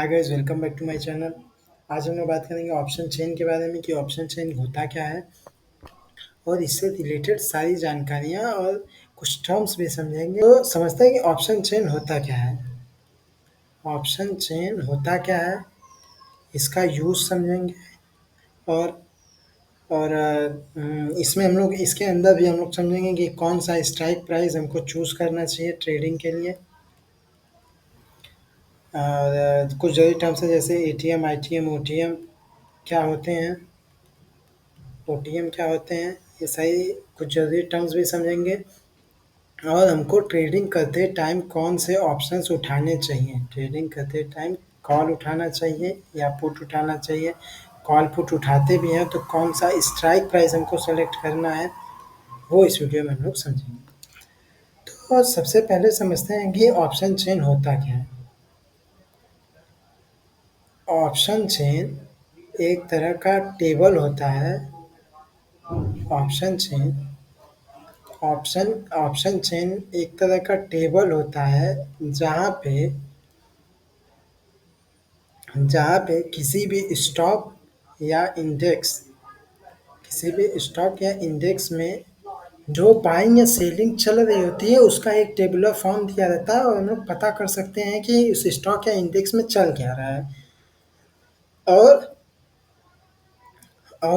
Hi guys, welcome back to my channel. आज हम लोग बात करेंगे ऑप्शन चेन के बारे में कि ऑप्शन चेन होता क्या है और इससे रिलेटेड सारी जानकारियाँ और कुछ टर्म्स भी समझेंगे। तो समझते हैं कि ऑप्शन चेन होता क्या है। ऑप्शन चेन होता क्या है, इसका यूज़ समझेंगे और इसमें हम लोग इसके अंदर भी हम लोग समझेंगे कि कौन सा स्ट्राइक प्राइस हमको चूज़ करना चाहिए ट्रेडिंग के लिए। और कुछ जरूरी टर्म्स है जैसे एटीएम, आईटीएम, ओटीएम क्या होते हैं, ओटीएम क्या होते हैं, ये सही कुछ जरूरी टर्म्स भी समझेंगे। और हमको ट्रेडिंग करते टाइम कौन से ऑप्शंस उठाने चाहिए, ट्रेडिंग करते टाइम कॉल उठाना चाहिए या पुट उठाना चाहिए। कॉल पुट उठाते भी हैं तो कौन सा स्ट्राइक प्राइस हमको सेलेक्ट करना है, वो इस वीडियो में हम लोग समझेंगे। तो सबसे पहले समझते हैं कि ऑप्शन चेन होता क्या है। ऑप्शन चेन एक तरह का टेबल होता है। Option chain option option chain एक तरह का टेबल होता है जहाँ पे किसी भी स्टॉक या इंडेक्स में जो बाइंग या सेलिंग चल रही होती है उसका एक टेबुलर फॉर्म दिया रहता है और हम लोग पता कर सकते हैं कि उस स्टॉक या इंडेक्स में चल क्या रहा है। और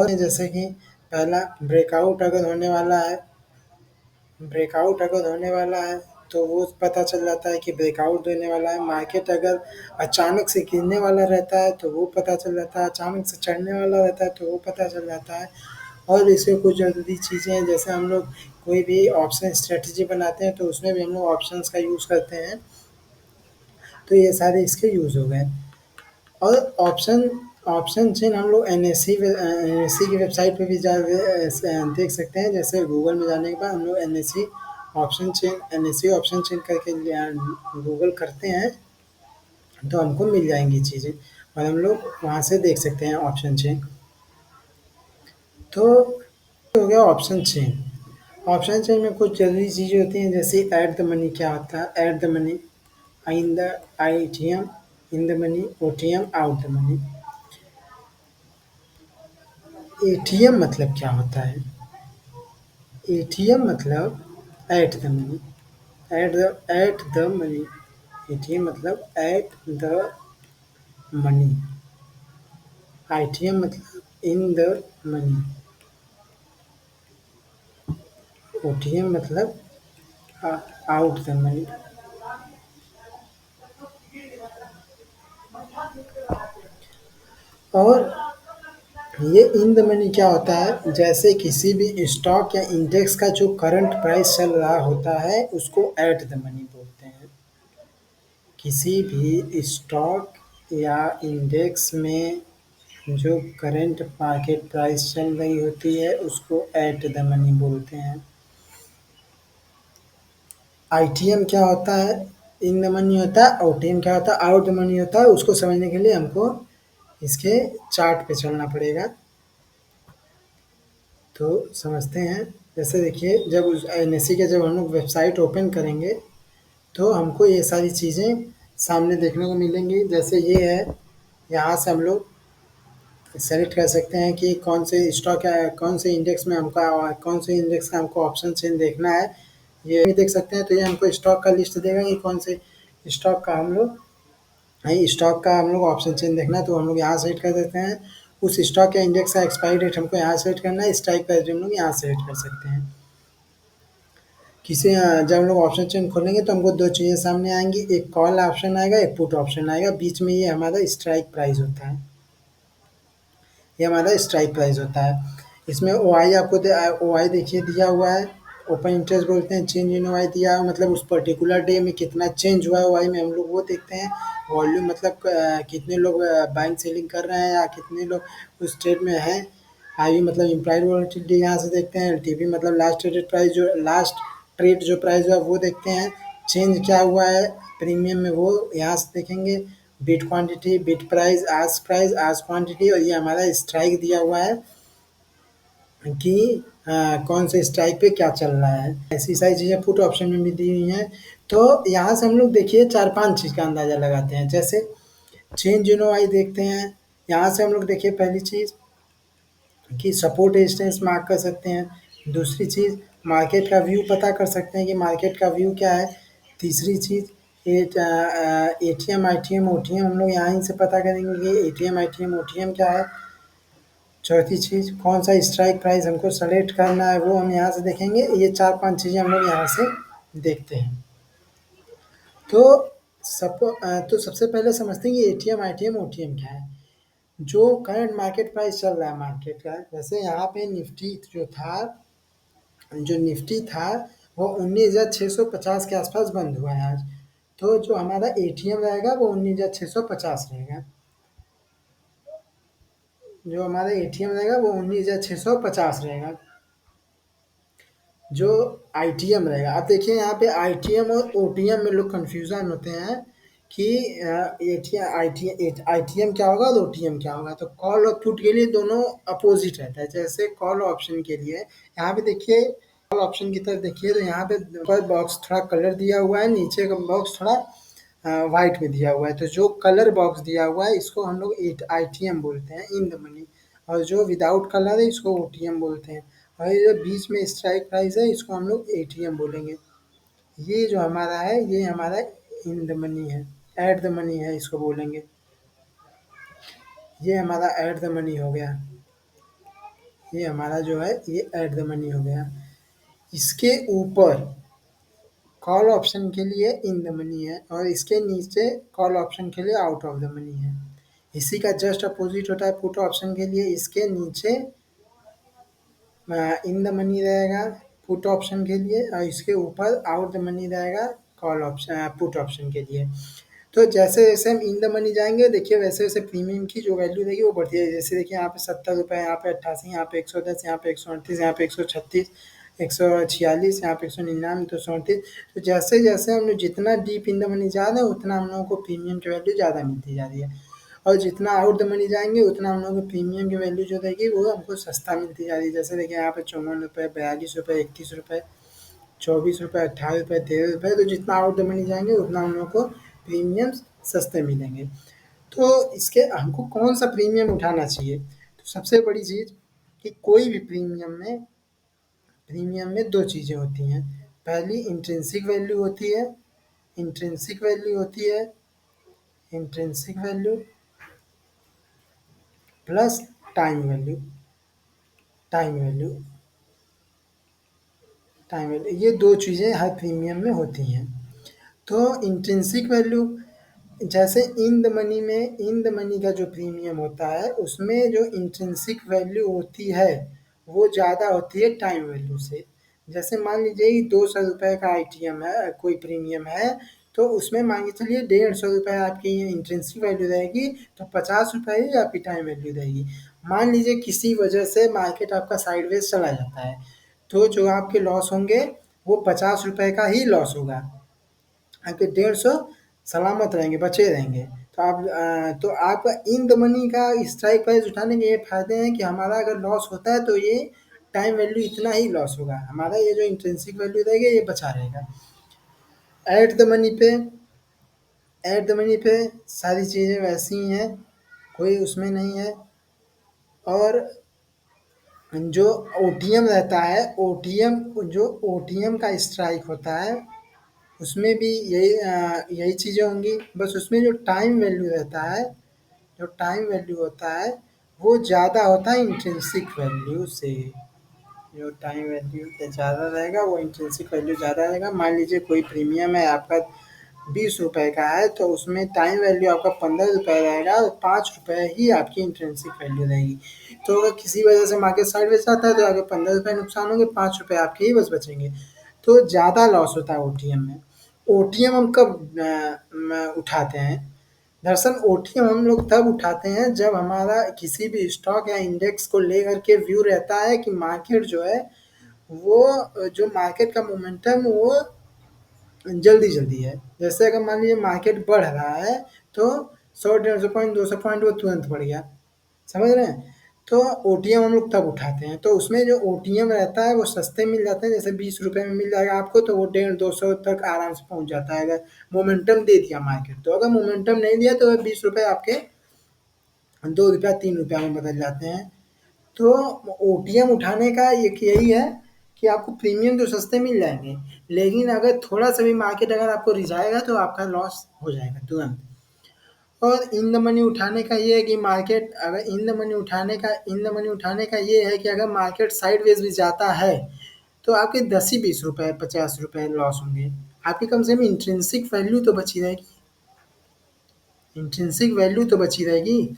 जैसे कि पहला ब्रेकआउट अगर होने वाला है तो वो पता चल जाता है कि ब्रेकआउट देने वाला है। मार्केट अगर अचानक से गिरने वाला रहता है तो वो पता चल जाता है, अचानक से चढ़ने वाला रहता है तो वो पता चल जाता है। और इसमें कुछ ज़रूरी चीज़ें हैं, जैसे हम लोग कोई भी ऑप्शन स्ट्रेटजी बनाते हैं तो उसमें भी हम लोग ऑप्शंस का यूज़ करते हैं। तो ये सारे इसके यूज़ हो गए। और ऑप्शन ऑप्शन चेन हम लोग एनएससी की वेबसाइट पे भी देख सकते हैं। जैसे गूगल में जाने के बाद हम लोग एनएससी ऑप्शन चेन करके गूगल करते हैं तो हमको मिल जाएंगी चीज़ें और हम लोग वहाँ से देख सकते हैं ऑप्शन चेन। तो हो गया ऑप्शन चेन। ऑप्शन चेन में कुछ जरूरी चीज़ें होती हैं, जैसे ऐट द मनी क्या होता है, at the money, in the ITM, in the money, OTM, out the money. ATM मतलब क्या होता है, एटीएम मतलब at the money, at the money. ATM मतलब एट द मनी, आईटीएम मतलब इन द मनी, ओटीएम मतलब आउट द मनी। और ये इन द मनी क्या होता है, जैसे किसी भी स्टॉक या इंडेक्स का जो करंट प्राइस चल रहा होता है उसको एट द मनी बोलते हैं। किसी भी स्टॉक या इंडेक्स में जो करंट मार्केट प्राइस चल रही होती है उसको एट द मनी बोलते हैं। आईटीएम क्या होता है, इन द मनी होता है। ओटीएम क्या होता है, आउट द मनी होता है। उसको समझने के लिए हमको इसके चार्ट पे चलना पड़ेगा। तो समझते हैं। जैसे देखिए, जब उस एनएससी के जब हम लोग वेबसाइट ओपन करेंगे तो हमको ये सारी चीज़ें सामने देखने को मिलेंगी। जैसे ये है, यहाँ से हम लोग सेलेक्ट कर सकते हैं कि कौन से स्टॉक है, कौन से इंडेक्स में हमको कौन से इंडेक्स का हमको ऑप्शन चेन देखना है, ये भी देख सकते हैं। तो ये हमको स्टॉक का लिस्ट देगा कि कौन से स्टॉक का हम लोग ऑप्शन चेन देखना है। तो हम लोग यहाँ सेलेक्ट कर देते हैं। उस स्टॉक या इंडेक्स का एक्सपायरी डेट हमको यहाँ सेलेक्ट करना है, स्ट्राइक प्राइस भी हम लोग यहाँ सेलेक्ट कर सकते हैं। जब हम लोग ऑप्शन चेन खोलेंगे तो हमको दो चीज़ें सामने आएंगी, एक कॉल ऑप्शन आएगा, एक पुट ऑप्शन आएगा। बीच में ये हमारा स्ट्राइक प्राइस होता है, ये हमारा स्ट्राइक प्राइस होता है। इसमें ओ आई ओ आई देखिए दिया हुआ है, ओपन इंटरेस्ट बोलते हैं। चेंज इन ओ आई दिया है, मतलब उस पर्टिकुलर डे में कितना चेंज हुआ है ओ आई में हम लोग वो देखते हैं। वॉल्यूम मतलब कितने लोग बाइंग सेलिंग कर रहे हैं या कितने लोग उस ट्रेड में हैं। आई वी मतलब इम्प्लाइड वॉलेटिलिटी यहाँ से देखते हैं। एल टी पी मतलब लास्ट ट्रेड जो प्राइस हुआ वो देखते हैं। चेंज क्या हुआ है प्रीमियम में वो यहाँ से देखेंगे। बिट क्वांटिटी, बिट प्राइस, आज क्वांटिटी, और ये हमारा स्ट्राइक दिया हुआ है कि कौन से स्ट्राइक पे क्या चल रहा है। ऐसी सारी चीज़ें पुट ऑप्शन में भी दी हुई हैं। तो यहाँ से हम लोग देखिए चार पांच चीज़ का अंदाज़ा लगाते हैं। जैसे चेंज इन वाई देखते हैं। यहाँ से हम लोग देखिए पहली चीज़ कि सपोर्ट रेजिस्टेंस मार्क कर सकते हैं। दूसरी चीज़ मार्केट का व्यू पता कर सकते हैं कि मार्केट का व्यू क्या है। तीसरी चीज़ A T M I T M O T M हम लोग यहाँ से पता करेंगे कि A T M I T M O T M क्या है। चौथी चीज़ कौन सा स्ट्राइक प्राइस हमको सेलेक्ट करना है वो हम यहाँ से देखेंगे। ये 4-5 चीज़ें हम लोग यहाँ से देखते हैं। तो तो सबसे पहले समझते हैं कि A T M I T M O T M क्या है। जो करंट मार्केट प्राइस चल रहा है मार्केट का, जैसे यहाँ पे निफ्टी जो निफ्टी था वो 19,650 के आसपास बंद हुआ है आज। तो जो हमारा एटीएम रहेगा वो 19,650 रहेगा। जो हमारा एटीएम रहेगा वो 19,650 रहेगा। जो आईटीएम रहेगा, अब देखिए यहाँ पे आईटीएम और ओटीएम में लोग कंफ्यूजन होते हैं कि आईटीएम क्या होगा और ओटीएम क्या होगा। तो कॉल और पुट के लिए दोनों अपोजिट रहता है। जैसे कॉल ऑप्शन के लिए यहाँ पे देखिए, कॉल ऑप्शन की तरफ देखिए तो यहाँ पे ऊपर बॉक्स थोड़ा कलर दिया हुआ है, नीचे का बॉक्स थोड़ा वाइट में दिया हुआ है। तो जो कलर बॉक्स दिया हुआ है इसको हम लोग आईटीएम बोलते हैं, इन द मनी। और जो विदाउट कलर है इसको ओटीएम बोलते हैं। और ये जो बीच में स्ट्राइक प्राइस है इसको हम लोग एटीएम बोलेंगे। ये जो हमारा है ये हमारा इन द मनी है, एट द मनी है इसको बोलेंगे। ये हमारा एट द मनी हो गया। ये हमारा जो है ये एट द मनी हो गया। इसके ऊपर कॉल ऑप्शन के लिए इन द मनी है और इसके नीचे कॉल ऑप्शन के लिए आउट ऑफ द मनी है। इसी का जस्ट अपोजिट होता है पुट ऑप्शन के लिए। इसके नीचे इन द मनी रहेगा पुट ऑप्शन के लिए और इसके ऊपर आउट द मनी रहेगा कॉल ऑप्शन पुट ऑप्शन के लिए। तो जैसे जैसे हम इन द मनी जाएंगे देखिए वैसे वैसे प्रीमियम की जो वैल्यू रहेगी वो बढ़ती है। जैसे देखिए यहाँ पे 70 रुपये, यहाँ पे 88, यहाँ पे 110, यहाँ पे 138, यहाँ पे 136, 146, यहाँ पे 199, 238। तो जैसे जैसे हम लोग जितना डीप इन द मनी जा रहे हैं उतना हम लोगों को प्रीमियम की वैल्यू ज़्यादा मिलती जा रही है। और जितना आउट द मनी जाएंगे उतना हम लोगों को प्रीमियम की वैल्यू जो रहेगी वो हमको सस्ता मिलती जा रही है। जैसे देखिए यहाँ पे 54 रुपये, 42 रुपये, 31 रुपये, 24 रुपये, 18 रुपये, 13 रुपये। तो जितना आउट द मनी जाएंगे उतना हम लोग को प्रीमियम सस्ते मिलेंगे। तो इसके हमको कौन सा प्रीमियम उठाना चाहिए। तो सबसे बड़ी चीज़ कि कोई भी प्रीमियम में दो चीज़ें होती हैं। पहली इंट्रिंसिक वैल्यू होती है, इंट्रिंसिक वैल्यू होती है, intrinsic value plus time value. Time value time value ये दो चीज़ें हर प्रीमियम में होती हैं। तो इंट्रिंसिक वैल्यू जैसे इन द मनी का जो प्रीमियम होता है उसमें जो इंट्रिंसिक वैल्यू होती है वो ज़्यादा होती है टाइम वैल्यू से। जैसे मान लीजिए 200 रुपये का आईटीएम है, कोई प्रीमियम है, तो उसमें मान के चलिए 150 रुपये आपकी इंट्रिंसिक वैल्यू रहेगी, तो 50 रुपये ही आपकी टाइम वैल्यू रहेगी। मान लीजिए किसी वजह से मार्केट आपका साइडवेज चला जाता है, तो जो आपके लॉस होंगे वो 50 रुपये का ही लॉस होगा। आपके 150 सलामत रहेंगे, बचे रहेंगे। तो आपका इन द मनी का स्ट्राइक प्राइस उठाने के ये फ़ायदे हैं कि हमारा अगर लॉस होता है तो ये टाइम वैल्यू इतना ही लॉस होगा, हमारा ये जो इंट्रिंसिक वैल्यू रहेगा ये बचा रहेगा। एट द मनी पे सारी चीज़ें वैसी ही हैं, कोई उसमें नहीं है। और जो ओटीएम रहता है, ओटीएम का स्ट्राइक होता है उसमें भी यही चीज़ें होंगी। बस उसमें जो टाइम वैल्यू रहता है, जो टाइम वैल्यू होता है वो ज़्यादा होता है इंट्रिंसिक वैल्यू से। जो टाइम वैल्यू ज़्यादा रहेगा वो इंट्रिंसिक वैल्यू ज़्यादा रहेगा। मान लीजिए कोई प्रीमियम है आपका 20 रुपये का है, तो उसमें टाइम वैल्यू आपका 15 रुपये रहेगा और 5 रुपये ही आपकी इंट्रिंसिक वैल्यू रहेगी। तो अगर किसी वजह से मार्केट साइडवेज आता है तो आगे 15 रुपये नुकसान होंगे, 5 रुपये आपके ही बस बचेंगे। तो ज़्यादा लॉस होता है ओटीएम में। ओटीएम हम कब उठाते हैं। दरअसल ओटीएम हम लोग तब उठाते हैं जब हमारा किसी भी स्टॉक या इंडेक्स को लेकर के व्यू रहता है कि मार्केट जो है वो जो मार्केट का मोमेंटम वो जल्दी है। जैसे अगर मान लीजिए मार्केट बढ़ रहा है तो 100, 150 पॉइंट, 200 पॉइंट वो तुरंत बढ़ गया, समझ रहे हैं। तो ओटीएम हम लोग तब उठाते हैं, तो उसमें जो ओटीएम रहता है वो सस्ते मिल जाते हैं, जैसे 20 रुपये में मिल जाएगा आपको, तो वो 150-200 तक आराम से पहुंच जाता है अगर मोमेंटम दे दिया मार्केट। तो अगर मोमेंटम नहीं दिया तो 20 रुपये आपके 2 रुपया 3 रुपया में बदल जाते हैं। तो ओटीएम उठाने का एक यही है कि आपको प्रीमियम तो सस्ते मिल जाएंगे, लेकिन अगर थोड़ा सा भी मार्केट अगर आपको रिझाएगा तो आपका लॉस हो जाएगा तुरंत। और इन द मनी उठाने का ये है कि मार्केट अगर इन द मनी उठाने का ये है कि अगर मार्केट साइडवेज भी जाता है तो आपके 10 ही 20 रुपए 50 रुपए लॉस होंगे, आपकी कम से कम इंट्रिंसिक वैल्यू तो बची रहेगी। इंट्रिंसिक वैल्यू तो बची रहेगी।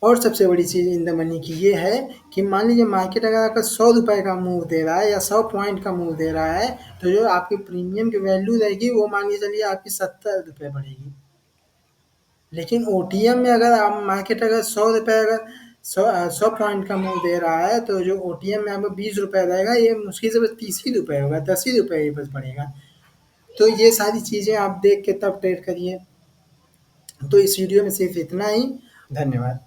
और सबसे बड़ी चीज़ इन द मनी की ये है कि मान लीजिए मार्केट अगर आपका 100 रुपए का मूव दे रहा है या 100 पॉइंट का मूव दे रहा है, तो जो आपकी प्रीमियम की वैल्यू रहेगी वो मान के चलिए आपकी 70 रुपए बढ़ेगी। लेकिन ओटीएम में अगर आप मार्केट अगर 100 रुपए अगर 100 पॉइंट का मूव दे रहा है, तो जो ओटीएम में आपको 20 रुपए रहेगा, ये मुश्किल से बस 30 ही रुपए होगा, 10 ही रुपए ही बस बढ़ेगा। तो ये सारी चीज़ें आप देख के तब ट्रेड करिए। तो इस वीडियो में सिर्फ इतना ही। धन्यवाद।